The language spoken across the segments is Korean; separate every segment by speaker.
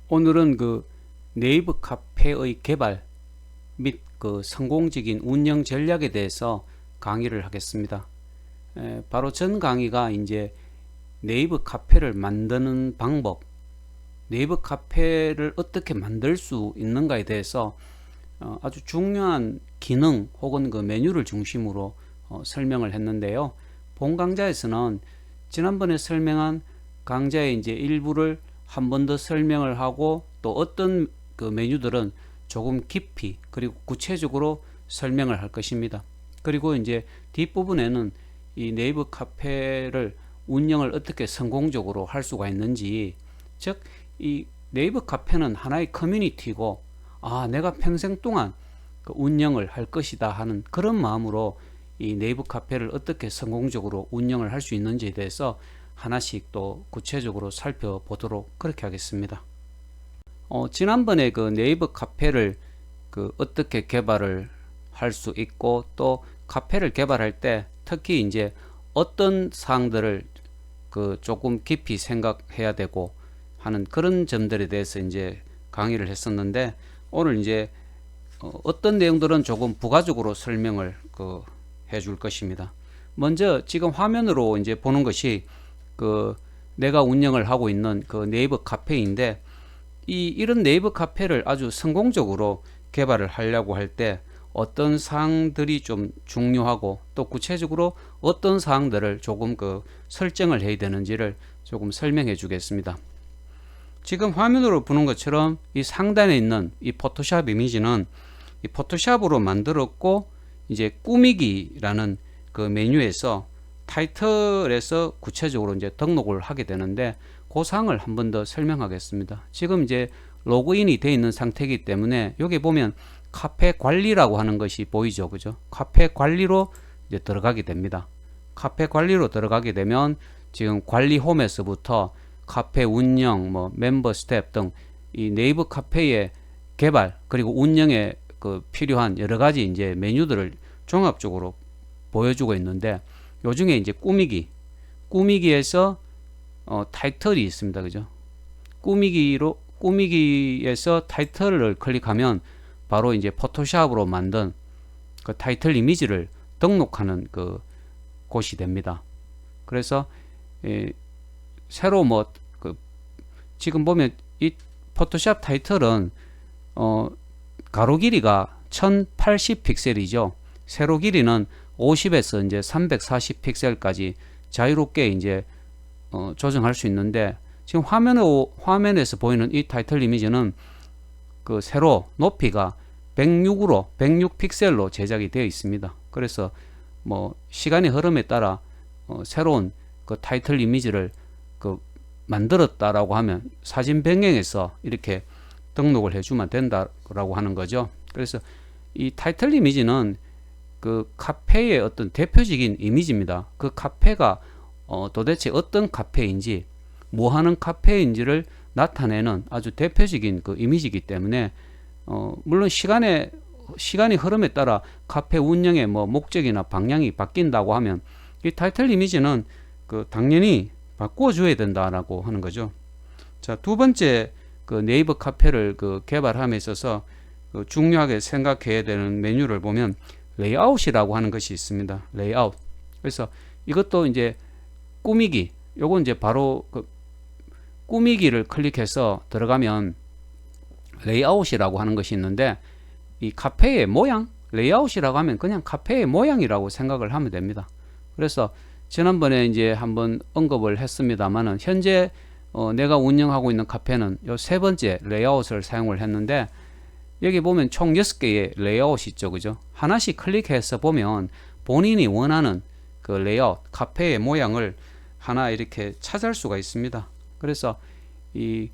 Speaker 1: 오늘은 그 네이버 카페의 개발 및 그 성공적인 운영 전략에 대해서 강의를 하겠습니다. 바로 전 강의가 이제 네이버 카페를 만드는 방법, 네이버 카페를 어떻게 만들 수 있는가에 대해서 아주 중요한 기능 혹은 그 메뉴를 중심으로 설명을 했는데요. 본 강좌에서는 지난번에 설명한 강좌의 이제 일부를 한 번 더 설명을 하고, 또 어떤 그 메뉴들은 조금 깊이 그리고 구체적으로 설명을 할 것입니다. 그리고 이제 뒷부분에는 이 네이버 카페를 운영을 어떻게 성공적으로 할 수가 있는지, 즉 이 네이버 카페는 하나의 커뮤니티고, 내가 평생 동안 그 운영을 할 것이다 하는 그런 마음으로 이 네이버 카페를 어떻게 성공적으로 운영을 할 수 있는지에 대해서 하나씩 또 구체적으로 살펴보도록 그렇게 하겠습니다. 지난번에 그 네이버 카페를 그 어떻게 개발을 할 수 있고, 또 카페를 개발할 때 특히 이제 어떤 사항들을 그 조금 깊이 생각해야 되고 하는 그런 점들에 대해서 이제 강의를 했었는데, 오늘 이제 어떤 내용들은 조금 부가적으로 설명을 해줄 것입니다. 먼저 지금 화면으로 이제 보는 것이 그 내가 운영을 하고 있는 그 네이버 카페인데, 이런 네이버 카페를 아주 성공적으로 개발을 하려고 할 때 어떤 사항들이 좀 중요하고, 또 구체적으로 어떤 사항들을 조금 설정을 해야 되는지를 조금 설명해 주겠습니다. 지금 화면으로 보는 것처럼 이 상단에 있는 이 포토샵 이미지는 이 포토샵으로 만들었고, 이제 꾸미기라는 그 메뉴에서 타이틀에서 구체적으로 이제 등록을 하게 되는데, 그 사항을 한 번 더 설명하겠습니다. 지금 이제 로그인이 되어 있는 상태이기 때문에 여기 보면 카페 관리라고 하는 것이 보이죠, 그죠? 카페 관리로 이제 들어가게 됩니다. 카페 관리로 들어가게 되면 지금 관리 홈에서부터 카페 운영, 뭐 멤버 스텝 등 이 네이버 카페의 개발 그리고 운영에 필요한 여러 가지 이제 메뉴들을 종합적으로 보여주고 있는데, 요 중에 이제 꾸미기에서 타이틀이 있습니다, 그죠? 꾸미기에서 타이틀을 클릭하면 바로 이제 포토샵으로 만든 그 타이틀 이미지를 등록하는 그 곳이 됩니다. 그래서 새로 지금 보면 이 포토샵 타이틀은 가로 길이가 1080 픽셀이죠. 세로 길이는 50에서 이제 340 픽셀까지 자유롭게 이제 조정할 수 있는데, 지금 화면에서 보이는 이 타이틀 이미지는 그 세로 높이가 106 픽셀로 제작이 되어 있습니다. 그래서 뭐 시간의 흐름에 따라 새로운 그 타이틀 이미지를 만들었다라고 하면 사진 변경해서 이렇게 등록을 해주면 된다라고 하는 거죠. 그래서 이 타이틀 이미지는 그 카페의 어떤 대표적인 이미지입니다. 그 카페가 도대체 어떤 카페인지, 뭐 하는 카페인지를 나타내는 아주 대표적인 그 이미지이기 때문에 물론 시간의 흐름에 따라 카페 운영의 뭐 목적이나 방향이 바뀐다고 하면 이 타이틀 이미지는 당연히 바꾸어 줘야 된다라고 하는 거죠. 자, 두 번째 네이버 카페를 개발함에 있어서 중요하게 생각해야 되는 메뉴를 보면 레이아웃이라고 하는 것이 있습니다. 레이아웃. 그래서 이것도 이제 꾸미기, 요건 이제 바로 꾸미기를 클릭해서 들어가면 레이아웃이라고 하는 것이 있는데, 이 카페의 모양, 레이아웃이라고 하면 그냥 카페의 모양이라고 생각을 하면 됩니다. 그래서 지난번에 이제 한번 언급을 했습니다만은, 현재 내가 운영하고 있는 카페는 요 세 번째 레이아웃을 사용을 했는데, 여기 보면 총 6개의 레이아웃이 있죠, 그죠? 하나씩 클릭해서 보면 본인이 원하는 그 레이아웃, 카페의 모양을 하나 이렇게 찾을 수가 있습니다. 그래서 이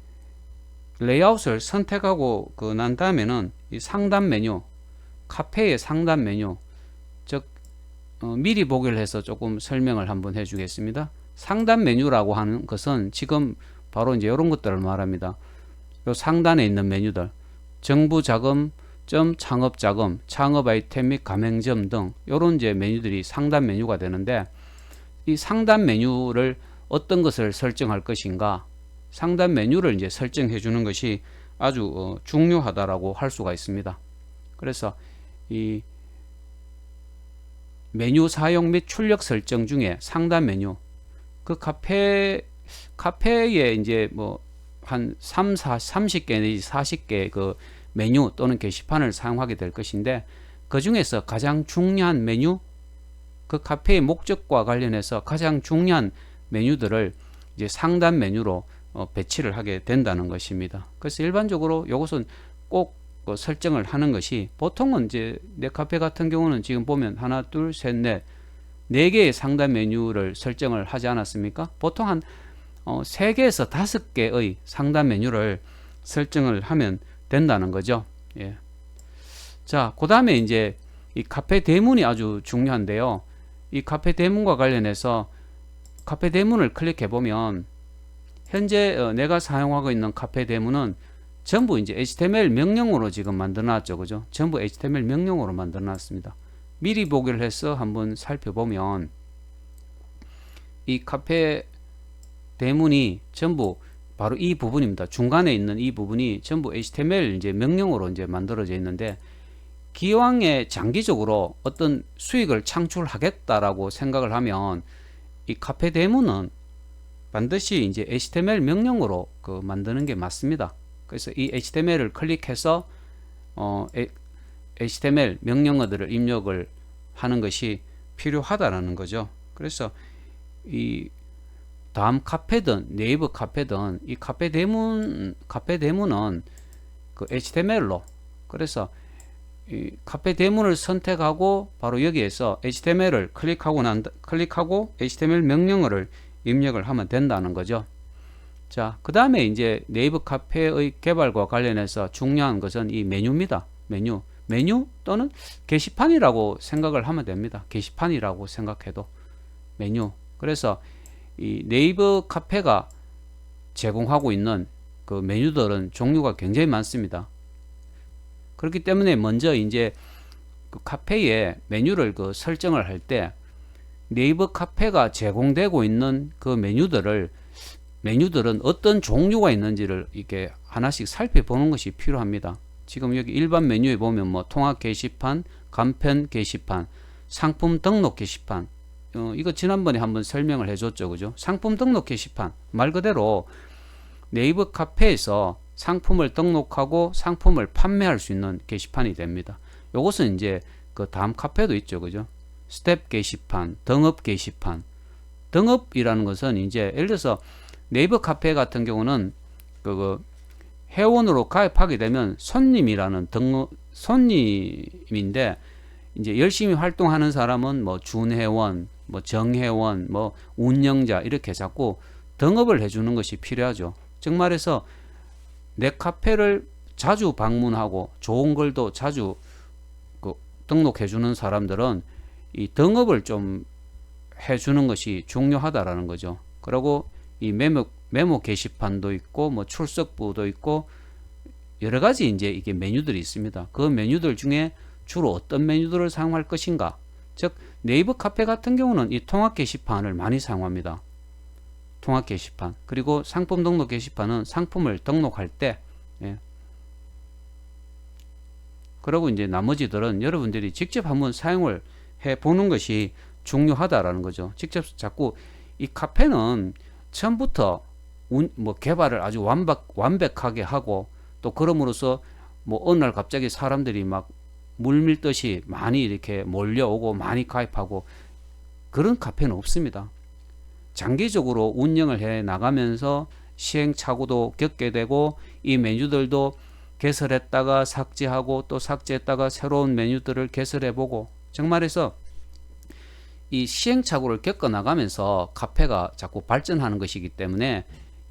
Speaker 1: 레이아웃을 선택하고 난 다음에는 이 상단 메뉴, 카페의 상단 메뉴, 즉 미리 보기를 해서 조금 설명을 한번 해주겠습니다. 상단 메뉴라고 하는 것은 지금 바로 이제 이런 것들을 말합니다. 요 상단에 있는 메뉴들, 정부 자금, 창업 자금, 창업 아이템 및 가맹점 등 이런 이제 메뉴들이 상단 메뉴가 되는데, 이 상단 메뉴를 어떤 것을 설정할 것인가, 상단 메뉴를 이제 설정해 주는 것이 아주 중요하다라고 할 수가 있습니다. 그래서 이 메뉴 사용 및 출력 설정 중에 상단 메뉴, 그 카페에 이제 뭐 한 30개 내지 40개 그 메뉴 또는 게시판을 사용하게 될 것인데, 그 중에서 가장 중요한 메뉴, 그 카페의 목적과 관련해서 가장 중요한 메뉴들을 이제 상단 메뉴로 배치를 하게 된다는 것입니다. 그래서 일반적으로 이것은 꼭 설정을 하는 것이, 보통은 이제 내 카페 같은 경우는 지금 보면 하나, 둘, 셋, 넷, 4개의 상단 메뉴를 설정을 하지 않았습니까? 보통 한 3개에서 5개의 상단 메뉴를 설정을 하면 된다는 거죠. 예. 자, 그 다음에 이제 이 카페 대문이 아주 중요한데요. 이 카페 대문과 관련해서 카페 대문을 클릭해 보면 현재 내가 사용하고 있는 카페 대문은 전부 이제 HTML 명령으로 지금 만들어 놨죠. 그죠? 전부 HTML 명령으로 만들어 놨습니다. 미리 보기를 해서 한번 살펴보면 이 카페 대문이 전부 바로 이 부분입니다. 중간에 있는 이 부분이 전부 HTML 이제 명령으로 이제 만들어져 있는데, 기왕에 장기적으로 어떤 수익을 창출하겠다라고 생각을 하면 이 카페 대문은 반드시 이제 HTML 명령으로 만드는 게 맞습니다. 그래서 이 HTML을 클릭해서 HTML 명령어들을 입력을 하는 것이 필요하다라는 거죠. 그래서 이 다음 카페든 네이버 카페든 이 카페 대문은 그 HTML로, 그래서 이 카페 대문을 선택하고 바로 여기에서 HTML을 클릭하고 HTML 명령어를 입력을 하면 된다는 거죠. 자, 그 다음에 이제 네이버 카페의 개발과 관련해서 중요한 것은 이 메뉴입니다. 메뉴 또는 게시판이라고 생각을 하면 됩니다. 게시판이라고 생각해도 메뉴. 그래서 이 네이버 카페가 제공하고 있는 그 메뉴들은 종류가 굉장히 많습니다. 그렇기 때문에 먼저 이제 그 카페에 메뉴를 설정을 할 때 네이버 카페가 제공되고 있는 그 메뉴들은 어떤 종류가 있는지를 이렇게 하나씩 살펴보는 것이 필요합니다. 지금 여기 일반 메뉴에 보면 뭐 통합 게시판, 간편 게시판, 상품 등록 게시판, 이거 지난번에 한번 설명을 해줬죠. 그죠? 상품 등록 게시판, 말 그대로 네이버 카페에서 상품을 등록하고 상품을 판매할 수 있는 게시판이 됩니다. 요것은 이제 그 다음 카페도 있죠. 그죠? 스텝 게시판, 등업 게시판. 등업이라는 것은 이제 예를 들어서 네이버 카페 같은 경우는 그 회원으로 가입하게 되면 손님이라는 손님인데, 이제 열심히 활동하는 사람은 뭐 준회원, 뭐 정회원, 뭐 운영자 이렇게 자꾸 등업을 해주는 것이 필요하죠. 즉 말해서 내 카페를 자주 방문하고 좋은 글도 자주 등록해주는 사람들은 이 등업을 좀 해주는 것이 중요하다라는 거죠. 그리고 이 메모 게시판도 있고 뭐 출석부도 있고 여러 가지 이제 이게 메뉴들이 있습니다. 그 메뉴들 중에 주로 어떤 메뉴들을 사용할 것인가. 즉 네이버 카페 같은 경우는 이 통합 게시판을 많이 사용합니다. 통합 게시판. 그리고 상품 등록 게시판은 상품을 등록할 때, 예. 그리고 이제 나머지들은 여러분들이 직접 한번 사용을 해 보는 것이 중요하다라는 거죠. 직접 자꾸 이 카페는 처음부터 뭐 개발을 아주 완벽하게 하고, 또 그럼으로써 뭐 어느 날 갑자기 사람들이 막 물밀듯이 많이 이렇게 몰려오고 많이 가입하고 그런 카페는 없습니다. 장기적으로 운영을 해 나가면서 시행착오도 겪게 되고, 이 메뉴들도 개설했다가 삭제하고 또 삭제했다가 새로운 메뉴들을 개설해보고, 정말해서 이 시행착오를 겪어 나가면서 카페가 자꾸 발전하는 것이기 때문에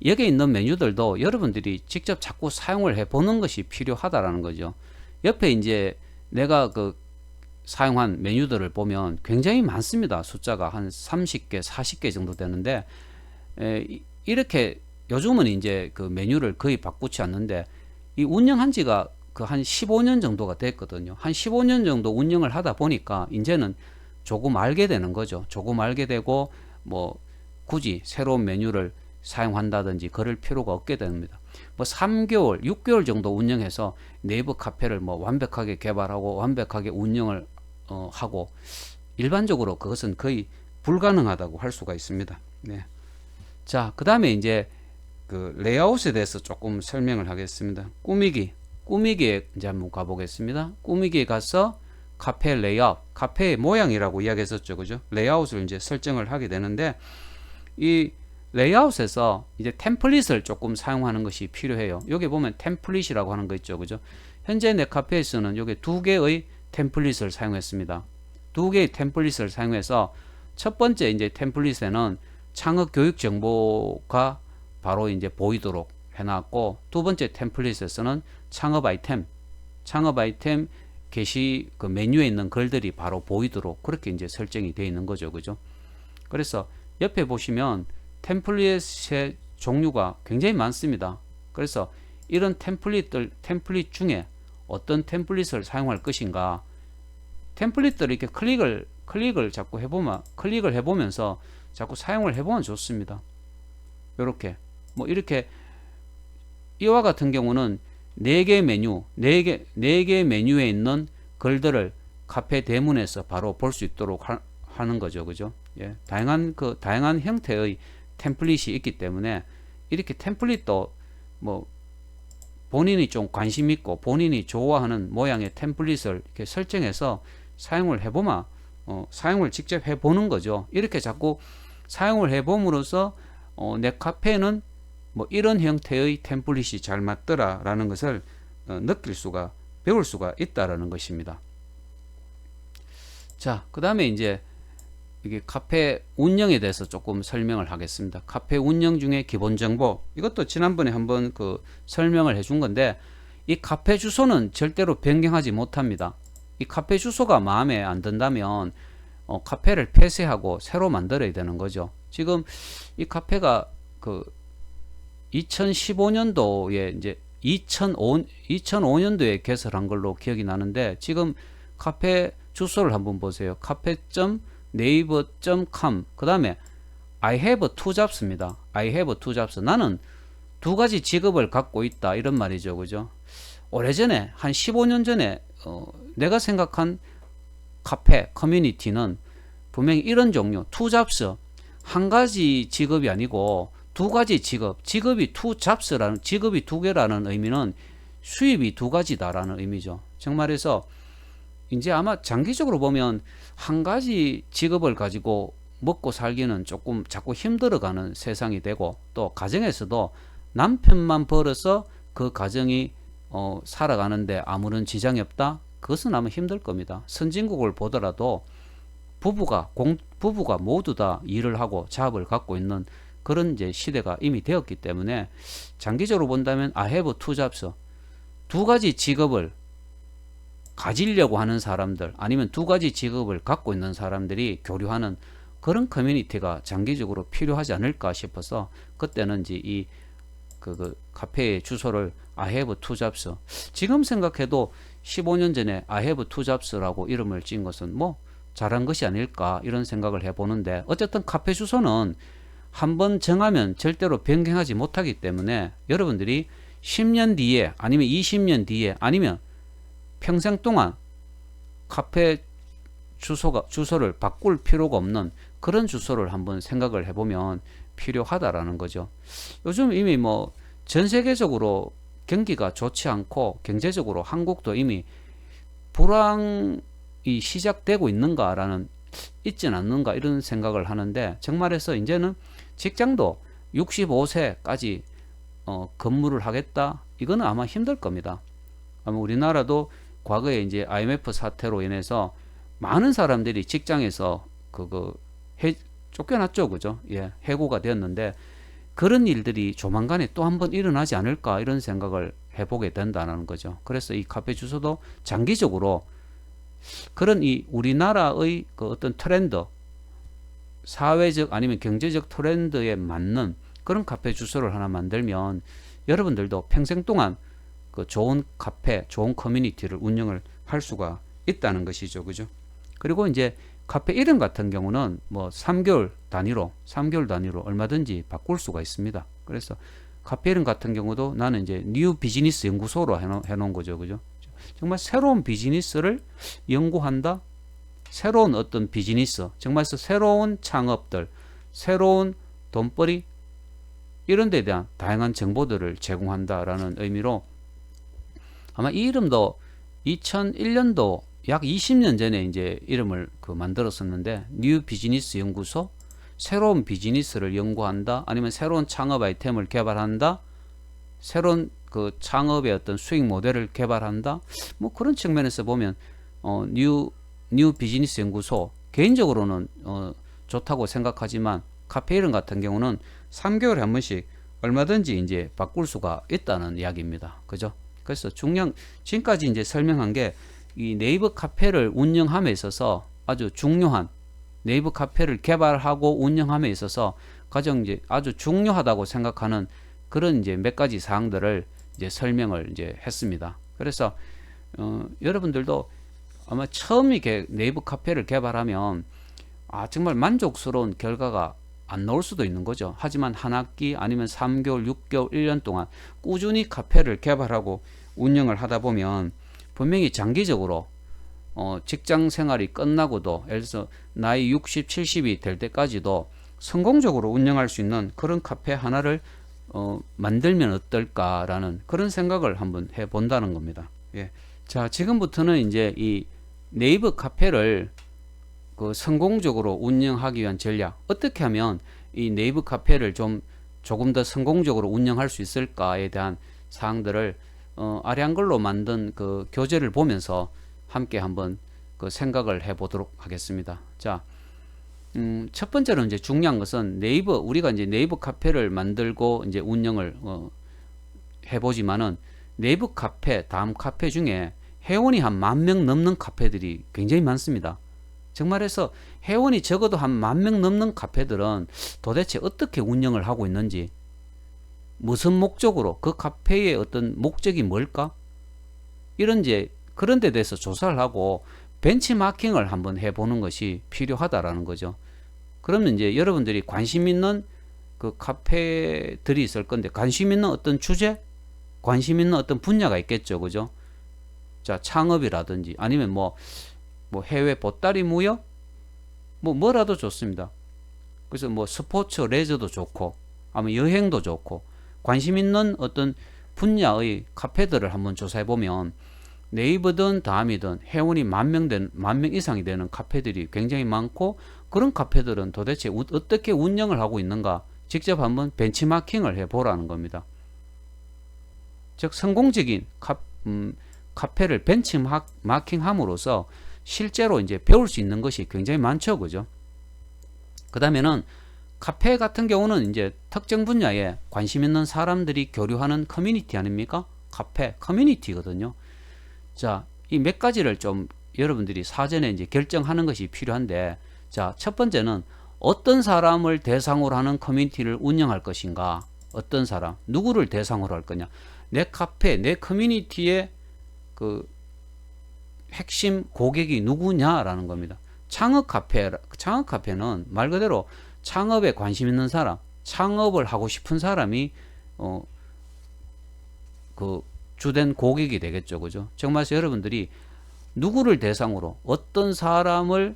Speaker 1: 여기에 있는 메뉴들도 여러분들이 직접 자꾸 사용을 해보는 것이 필요하다라는 거죠. 옆에 이제 내가 사용한 메뉴들을 보면 굉장히 많습니다. 숫자가 한 30개, 40개 정도 되는데, 이렇게 요즘은 이제 그 메뉴를 거의 바꾸지 않는데, 이 운영한 지가 한 15년 정도가 됐거든요. 한 15년 정도 운영을 하다 보니까 이제는 조금 알게 되는 거죠. 조금 알게 되고, 뭐 굳이 새로운 메뉴를 사용한다든지 그럴 필요가 없게 됩니다. 뭐 3개월, 6개월 정도 운영해서 네이버 카페를 뭐 완벽하게 개발하고 완벽하게 운영을 하고 일반적으로 그것은 거의 불가능하다고 할 수가 있습니다. 네. 자, 그 다음에 이제 그 레이아웃에 대해서 조금 설명을 하겠습니다. 꾸미기에 이제 한번 가보겠습니다. 꾸미기에 가서 카페 레이아웃, 카페의 모양이라고 이야기했었죠, 그죠? 레이아웃을 이제 설정을 하게 되는데 이 레이아웃에서 이제 템플릿을 조금 사용하는 것이 필요해요. 여기 보면 템플릿이라고 하는 거 있죠, 그죠? 현재 내 카페에서는 여기 2개의 템플릿을 사용했습니다. 2개의 템플릿을 사용해서 첫 번째 이제 템플릿에는 창업 교육 정보가 바로 이제 보이도록 해놨고, 두 번째 템플릿에서는 창업 아이템 게시 그 메뉴에 있는 글들이 바로 보이도록 그렇게 이제 설정이 되어 있는 거죠, 그죠? 그래서 옆에 보시면 템플릿의 종류가 굉장히 많습니다. 그래서 이런 템플릿 중에 어떤 템플릿을 사용할 것인가, 템플릿들을 이렇게 클릭을 자꾸 클릭을 해보면서 자꾸 사용을 해보면 좋습니다. 이렇게 뭐 이렇게 이와 같은 경우는 4개 메뉴에 있는 글들을 카페 대문에서 바로 볼 수 있도록 하는 거죠, 그죠? 예, 다양한 형태의 템플릿이 있기 때문에 이렇게 템플릿도 뭐 본인이 좀 관심 있고 본인이 좋아하는 모양의 템플릿을 이렇게 설정해서 사용을 해보면 사용을 직접 해보는 거죠. 이렇게 자꾸 사용을 해봄으로써 내 카페는 뭐 이런 형태의 템플릿이 잘 맞더라라는 것을 배울 수가 있다라는 것입니다. 자, 그 다음에 이제 이게 카페 운영에 대해서 조금 설명을 하겠습니다. 카페 운영 중에 기본 정보, 이것도 지난번에 한번 그 설명을 해준 건데, 이 카페 주소는 절대로 변경하지 못합니다. 이 카페 주소가 마음에 안 든다면 카페를 폐쇄하고 새로 만들어야 되는 거죠. 지금 이 카페가 그 2015년도에 이제 2005년도에 개설한 걸로 기억이 나는데, 지금 카페 주소를 한번 보세요. cafe.naver.com 그 다음에 I have two jobs입니다. I have two jobs. 나는 2가지 직업을 갖고 있다, 이런 말이죠, 그죠? 오래전에 한 15년 전에 내가 생각한 카페 커뮤니티는 분명히 이런 종류, two jobs, 한 가지 직업이 아니고 2가지 직업이 two jobs라는, 직업이 2개라는 의미는 수입이 2가지다라는 의미죠. 정말해서 이제 아마 장기적으로 보면 한 가지 직업을 가지고 먹고 살기는 조금 자꾸 힘들어가는 세상이 되고, 또 가정에서도 남편만 벌어서 그 가정이 살아가는데 아무런 지장이 없다? 그것은 아마 힘들 겁니다. 선진국을 보더라도 부부가 모두 다 일을 하고 잡을 갖고 있는 그런 이제 시대가 이미 되었기 때문에 장기적으로 본다면 I have two jobs, 2가지 직업을 가지려고 하는 사람들, 아니면 2가지 직업을 갖고 있는 사람들이 교류하는 그런 커뮤니티가 장기적으로 필요하지 않을까 싶어서, 그때는 이제 이 카페의 주소를 I have two jobs, 지금 생각해도 15년 전에 I have two jobs라고 이름을 지은 것은 뭐 잘한 것이 아닐까, 이런 생각을 해보는데, 어쨌든 카페 주소는 한번 정하면 절대로 변경하지 못하기 때문에 여러분들이 10년 뒤에 아니면 20년 뒤에 아니면 평생 동안 카페 주소를 바꿀 필요가 없는 그런 주소를 한번 생각을 해보면 필요하다라는 거죠. 요즘 이미 뭐 전 세계적으로 경기가 좋지 않고 경제적으로 한국도 이미 불황이 시작되고 있지는 않는가, 이런 생각을 하는데, 정말해서 이제는 직장도 65세까지 근무를 하겠다, 이거는 아마 힘들 겁니다. 아마 우리나라도 과거에 이제 IMF 사태로 인해서 많은 사람들이 직장에서 쫓겨났죠, 그죠? 예, 해고가 되었는데, 그런 일들이 조만간에 또 한번 일어나지 않을까, 이런 생각을 해보게 된다는 거죠. 그래서 이 카페 주소도 장기적으로 그런 이 우리나라의 그 어떤 트렌드, 사회적 아니면 경제적 트렌드에 맞는 그런 카페 주소를 하나 만들면 여러분들도 평생 동안 그 좋은 카페, 좋은 커뮤니티를 운영을 할 수가 있다는 것이죠, 그죠? 그리고 이제 카페 이름 같은 경우는 뭐 3개월 단위로 얼마든지 바꿀 수가 있습니다. 그래서 카페 이름 같은 경우도 나는 이제 뉴 비즈니스 연구소로 해놓은 거죠. 그죠? 정말 새로운 비즈니스를 연구한다. 새로운 어떤 비즈니스, 정말 새로운 창업들, 새로운 돈벌이 이런 데 대한 다양한 정보들을 제공한다라는 의미로 아마 이 이름도 2001년도 약 20년 전에 이제 이름을 만들었었는데 뉴 비즈니스 연구소, 새로운 비즈니스를 연구한다, 아니면 새로운 창업 아이템을 개발한다, 새로운 그 창업의 어떤 수익 모델을 개발한다, 뭐 그런 측면에서 보면 뉴 비즈니스 연구소 개인적으로는 좋다고 생각하지만 카페 이름 같은 경우는 3개월에 한 번씩 얼마든지 이제 바꿀 수가 있다는 이야기입니다. 그죠? 그래서 지금까지 이제 설명한 게 이 네이버 카페를 운영함에 있어서 아주 중요한, 네이버 카페를 개발하고 운영함에 있어서 가장 이제 아주 중요하다고 생각하는 그런 이제 몇 가지 사항들을 이제 설명을 이제 했습니다. 그래서 여러분들도 아마 처음 이렇게 네이버 카페를 개발하면 정말 만족스러운 결과가 안 나올 수도 있는 거죠. 하지만 한 학기 아니면 3개월, 6개월, 1년 동안 꾸준히 카페를 개발하고 운영을 하다 보면 분명히 장기적으로 직장 생활이 끝나고도, 예를 들어서 나이 60, 70이 될 때까지도 성공적으로 운영할 수 있는 그런 카페 하나를 만들면 어떨까라는 그런 생각을 한번 해본다는 겁니다. 예. 자, 지금부터는 이제 이 네이버 카페를 성공적으로 운영하기 위한 전략, 어떻게 하면 이 네이버 카페를 조금 더 성공적으로 운영할 수 있을까에 대한 사항들을 아래 한글로 만든 그 교재를 보면서 함께 한번 생각을 해보도록 하겠습니다. 자, 첫 번째로 이제 중요한 것은 우리가 이제 네이버 카페를 만들고 이제 운영을 해보지만은 네이버 카페, 다음 카페 중에 회원이 한 10,000명 넘는 카페들이 굉장히 많습니다. 정말해서 회원이 적어도 한 10,000명 넘는 카페들은 도대체 어떻게 운영을 하고 있는지, 무슨 목적으로, 그 카페의 어떤 목적이 뭘까? 그런 데 대해서 조사를 하고 벤치마킹을 한번 해보는 것이 필요하다라는 거죠. 그러면 이제 여러분들이 관심 있는 그 카페들이 있을 건데, 관심 있는 어떤 주제, 관심 있는 어떤 분야가 있겠죠. 그죠? 자, 창업이라든지 아니면 뭐 해외 보따리 무역, 뭐라도 좋습니다. 그래서 뭐 스포츠 레저도 좋고, 아니면 여행도 좋고, 관심 있는 어떤 분야의 카페들을 한번 조사해 보면 네이버든 다음이든 회원이 10,000명 이상이 되는 카페들이 굉장히 많고, 그런 카페들은 도대체 어떻게 운영을 하고 있는가 직접 한번 벤치마킹을 해보라는 겁니다. 즉 성공적인 카페를 벤치마킹함으로써 실제로 이제 배울 수 있는 것이 굉장히 많죠. 그죠? 그 다음에는 카페 같은 경우는 이제 특정 분야에 관심 있는 사람들이 교류하는 커뮤니티 아닙니까? 카페 커뮤니티거든요. 자, 이 몇 가지를 좀 여러분들이 사전에 이제 결정하는 것이 필요한데, 자, 첫 번째는 어떤 사람을 대상으로 하는 커뮤니티를 운영할 것인가? 어떤 사람, 누구를 대상으로 할 거냐? 내 카페, 내 커뮤니티의 그 핵심 고객이 누구냐라는 겁니다. 창업 카페는 말 그대로 창업에 관심 있는 사람, 창업을 하고 싶은 사람이 그 주된 고객이 되겠죠. 그죠? 정말 여러분들이 누구를 대상으로 어떤 사람을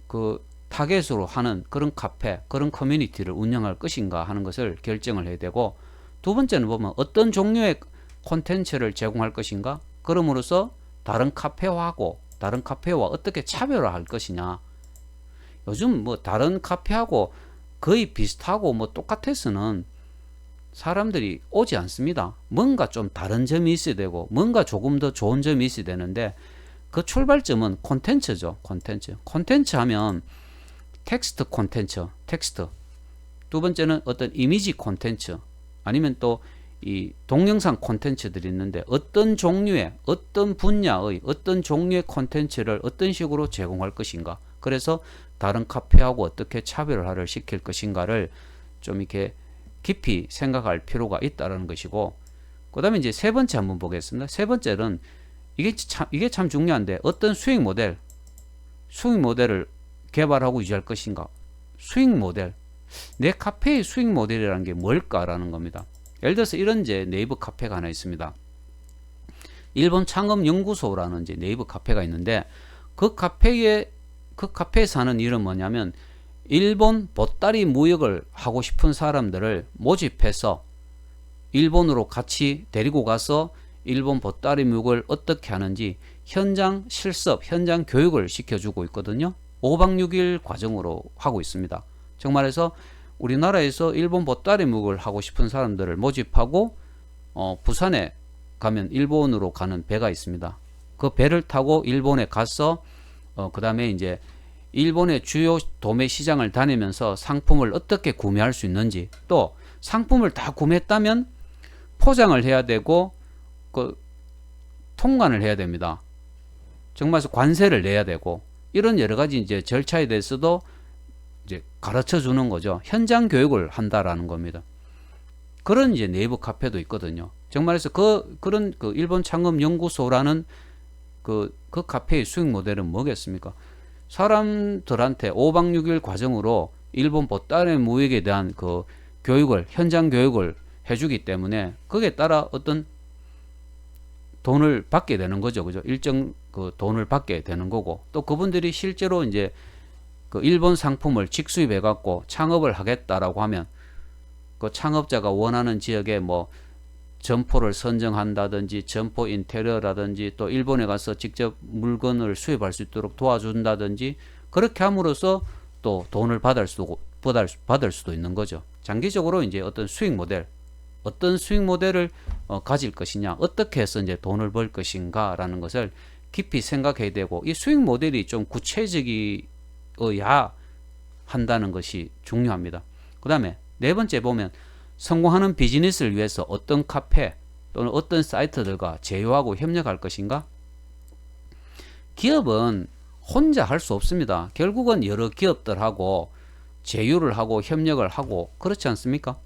Speaker 1: 그 타겟으로 하는 그런 카페, 그런 커뮤니티를 운영할 것인가 하는 것을 결정을 해야 되고, 두 번째는 보면 어떤 종류의 콘텐츠를 제공할 것인가, 그럼으로써 다른 카페와 어떻게 차별화할 것이냐. 요즘 뭐 다른 카페하고 거의 비슷하고 뭐 똑같아서는 사람들이 오지 않습니다. 뭔가 좀 다른 점이 있어야 되고, 뭔가 조금 더 좋은 점이 있어야 되는데, 그 출발점은 콘텐츠죠. 콘텐츠 하면 텍스트 콘텐츠, 두 번째는 어떤 이미지 콘텐츠, 아니면 또 이 동영상 콘텐츠들이 있는데, 어떤 종류의, 어떤 분야의, 어떤 종류의 콘텐츠를 어떤 식으로 제공할 것인가, 그래서 다른 카페하고 어떻게 차별화를 시킬 것인가를 좀 이렇게 깊이 생각할 필요가 있다는 것이고, 그 다음에 이제 세 번째 한번 보겠습니다. 세 번째는 이게 참 중요한데, 어떤 수익 모델, 수익 모델을 개발하고 유지할 것인가? 수익 모델, 내 카페의 수익 모델이라는 게 뭘까라는 겁니다. 예를 들어서 이런 이제 네이버 카페가 하나 있습니다. 일본 창업연구소라는 이제 네이버 카페가 있는데 그 카페에서 하는 일은 뭐냐면 일본 보따리 무역을 하고 싶은 사람들을 모집해서 일본으로 같이 데리고 가서 일본 보따리 무역을 어떻게 하는지 현장 실습, 현장 교육을 시켜주고 있거든요. 5박 6일 과정으로 하고 있습니다. 즉 말해서 우리나라에서 일본 보따리 무역을 하고 싶은 사람들을 모집하고 부산에 가면 일본으로 가는 배가 있습니다. 그 배를 타고 일본에 가서 그 다음에 이제 일본의 주요 도매 시장을 다니면서 상품을 어떻게 구매할 수 있는지, 또 상품을 다 구매했다면 포장을 해야 되고 그 통관을 해야 됩니다. 정말 관세를 내야 되고 이런 여러 가지 이제 절차에 대해서도 이제 가르쳐 주는 거죠. 현장 교육을 한다라는 겁니다. 그런 이제 네이버 카페도 있거든요. 정말해서 그런 일본 창업 연구소라는 그 카페의 수익 모델은 뭐겠습니까? 사람들한테 5박 6일 과정으로 일본 보따리 무역에 대한 그 교육을, 현장 교육을 해주기 때문에 거기에 따라 어떤 돈을 받게 되는 거죠. 그죠? 일정 그 돈을 받게 되는 거고, 또 그분들이 실제로 이제 그 일본 상품을 직수입해 갖고 창업을 하겠다라고 하면 그 창업자가 원하는 지역에 뭐 점포를 선정한다든지 점포 인테리어라든지 또 일본에 가서 직접 물건을 수입할 수 있도록 도와준다든지 그렇게 함으로써 또 돈을 받을 수도 있는 거죠. 장기적으로 이제 어떤 수익 모델을 가질 것이냐, 어떻게 해서 이제 돈을 벌 것인가라는 것을 깊이 생각해야 되고, 이 수익 모델이 좀 구체적이어야 한다는 것이 중요합니다. 그 다음에 네 번째 보면 성공하는 비즈니스를 위해서 어떤 카페 또는 어떤 사이트들과 제휴하고 협력할 것인가? 기업은 혼자 할 수 없습니다. 결국은 여러 기업들하고 제휴를 하고 협력을 하고 그렇지 않습니까?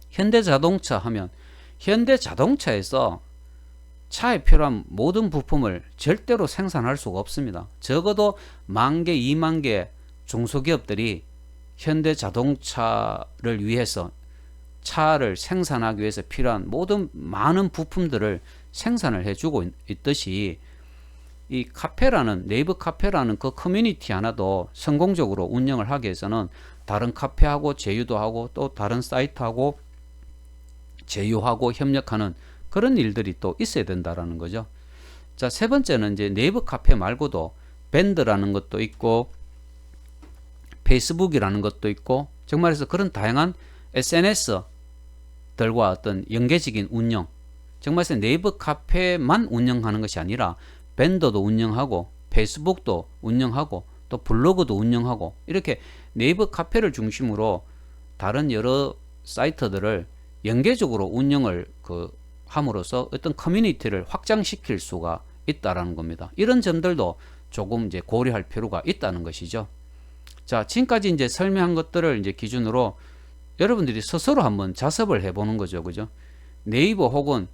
Speaker 1: 현대자동차 하면 현대자동차에서 차에 필요한 모든 부품을 절대로 생산할 수가 없습니다. 적어도 10,000개, 20,000개 중소기업들이 현대자동차를 위해서 차를 생산하기 위해서 필요한 모든 많은 부품들을 생산을 해주고 있듯이 이 카페라는, 네이버 카페라는 그 커뮤니티 하나도 성공적으로 운영을 하기 위해서는 다른 카페하고 제휴도 하고 또 다른 사이트하고 제휴하고 협력하는 그런 일들이 또 있어야 된다라는 거죠. 자, 세 번째는 이제 네이버 카페 말고도 밴드라는 것도 있고 페이스북이라는 것도 있고, 정말해서 그런 다양한 SNS들과 어떤 연계적인 운영, 정말해서 네이버 카페만 운영하는 것이 아니라 밴더도 운영하고 페이스북도 운영하고 또 블로그도 운영하고, 이렇게 네이버 카페를 중심으로 다른 여러 사이트들을 연계적으로 운영을 함으로써 어떤 커뮤니티를 확장시킬 수가 있다라는 겁니다. 이런 점들도 조금 이제 고려할 필요가 있다는 것이죠. 자, 지금까지 이제 설명한 것들을 이제 기준으로 여러분들이 스스로 한번 자습을 해보는 거죠. 그죠? 네이버 혹은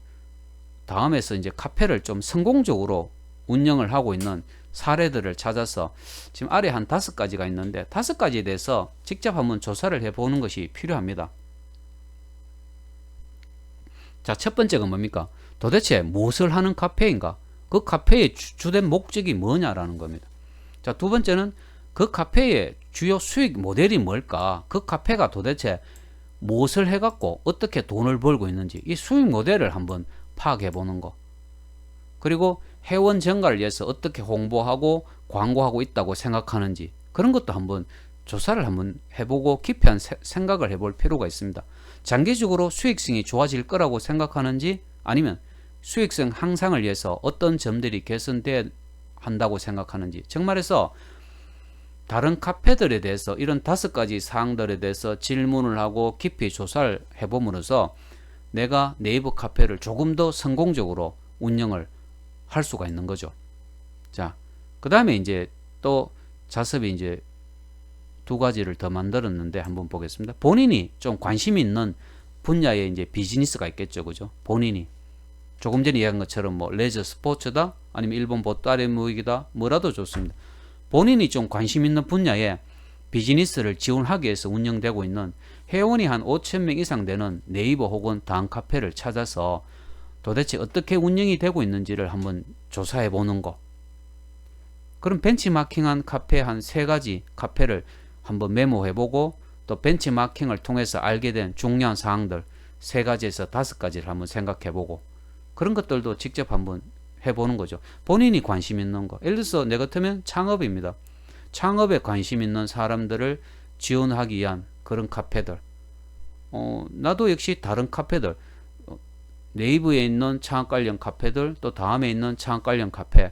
Speaker 1: 다음에서 이제 카페를 좀 성공적으로 운영을 하고 있는 사례들을 찾아서 지금 아래 한 5가지가 있는데 5가지에 대해서 직접 한번 조사를 해보는 것이 필요합니다. 자, 첫 번째가 뭡니까? 도대체 무엇을 하는 카페인가? 그 카페의 주된 목적이 뭐냐라는 겁니다. 자, 두 번째는 그 카페의 주요 수익 모델이 뭘까? 그 카페가 도대체 무엇을 해갖고 어떻게 돈을 벌고 있는지 이 수익 모델을 한번 파악해 보는 거. 그리고 회원 증가를 위해서 어떻게 홍보하고 광고하고 있다고 생각하는지 그런 것도 한번 조사를 한번 해보고 깊이한 생각을 해볼 필요가 있습니다. 장기적으로 수익성이 좋아질 거라고 생각하는지, 아니면 수익성 향상을 위해서 어떤 점들이 개선돼야 한다고 생각하는지, 정말해서 다른 카페들에 대해서 이런 5가지 사항들에 대해서 질문을 하고 깊이 조사를 해봄으로써 내가 네이버 카페를 조금 더 성공적으로 운영을 할 수가 있는 거죠. 자, 그 다음에 이제 또 자습이 이제 2가지를 더 만들었는데 한번 보겠습니다. 본인이 좀 관심 있는 분야의 이제 비즈니스가 있겠죠. 그죠? 본인이 조금 전에 이야기한 것처럼 뭐 레저 스포츠다, 아니면 일본 보따리 무역이다, 뭐라도 좋습니다. 본인이 좀 관심 있는 분야에 비즈니스를 지원하기 위해서 운영되고 있는 회원이 한 5,000명 이상 되는 네이버 혹은 다음 카페를 찾아서 도대체 어떻게 운영이 되고 있는지를 한번 조사해 보는 거. 그럼 벤치마킹한 카페 한 3가지 카페를 한번 메모해 보고, 또 벤치마킹을 통해서 알게 된 중요한 사항들 3가지에서 5가지를 한번 생각해 보고, 그런 것들도 직접 한번 해보는 거죠. 본인이 관심 있는 거. 예를 들어서 내 같으면 창업입니다. 창업에 관심 있는 사람들을 지원하기 위한 그런 카페들. 나도 역시 다른 카페들, 네이버에 있는 창업 관련 카페들, 또 다음에 있는 창업 관련 카페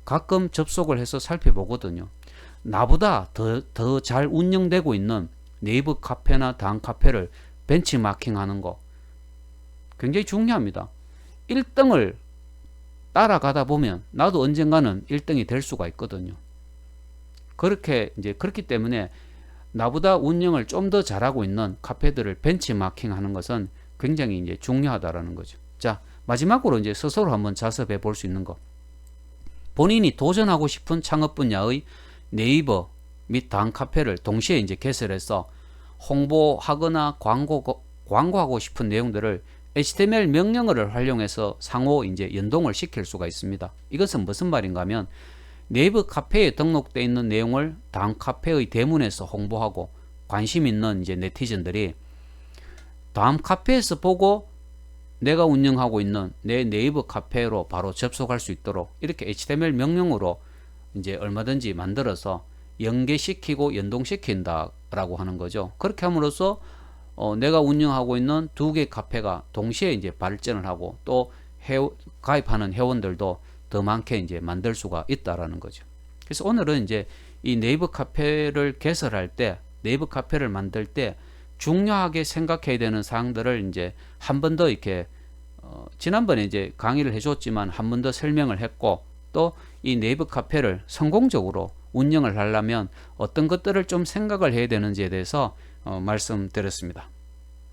Speaker 1: 가끔 접속을 해서 살펴보거든요. 나보다 더 잘 운영되고 있는 네이버 카페나 다음 카페를 벤치마킹 하는 거 굉장히 중요합니다. 1등을 따라가다 보면 나도 언젠가는 1등이 될 수가 있거든요. 그렇기 때문에 나보다 운영을 좀 더 잘하고 있는 카페들을 벤치마킹 하는 것은 굉장히 이제 중요하다라는 거죠. 자, 마지막으로 이제 스스로 한번 자습해 볼 수 있는 거. 본인이 도전하고 싶은 창업 분야의 네이버 및 다음 카페를 동시에 이제 개설해서 홍보하거나 광고하고 싶은 내용들을 HTML 명령어를 활용해서 상호 이제 연동을 시킬 수가 있습니다. 이것은 무슨 말인가 하면 네이버 카페에 등록되어 있는 내용을 다음 카페의 대문에서 홍보하고, 관심 있는 이제 네티즌들이 다음 카페에서 보고 내가 운영하고 있는 내 네이버 카페로 바로 접속할 수 있도록 이렇게 HTML 명령으로 이제 얼마든지 만들어서 연계시키고 연동시킨다라고 하는 거죠. 그렇게 함으로써 내가 운영하고 있는 2개 카페가 동시에 이제 발전을 하고, 또 가입하는 회원들도 더 많게 이제 만들 수가 있다라는 거죠. 그래서 오늘은 이제 이 네이버 카페를 개설할 때, 네이버 카페를 만들 때 중요하게 생각해야 되는 사항들을 이제 한 번 더 이렇게 지난번에 이제 강의를 해줬지만 한 번 더 설명을 했고, 또 이 네이버 카페를 성공적으로 운영을 하려면 어떤 것들을 좀 생각을 해야 되는지에 대해서 말씀드렸습니다.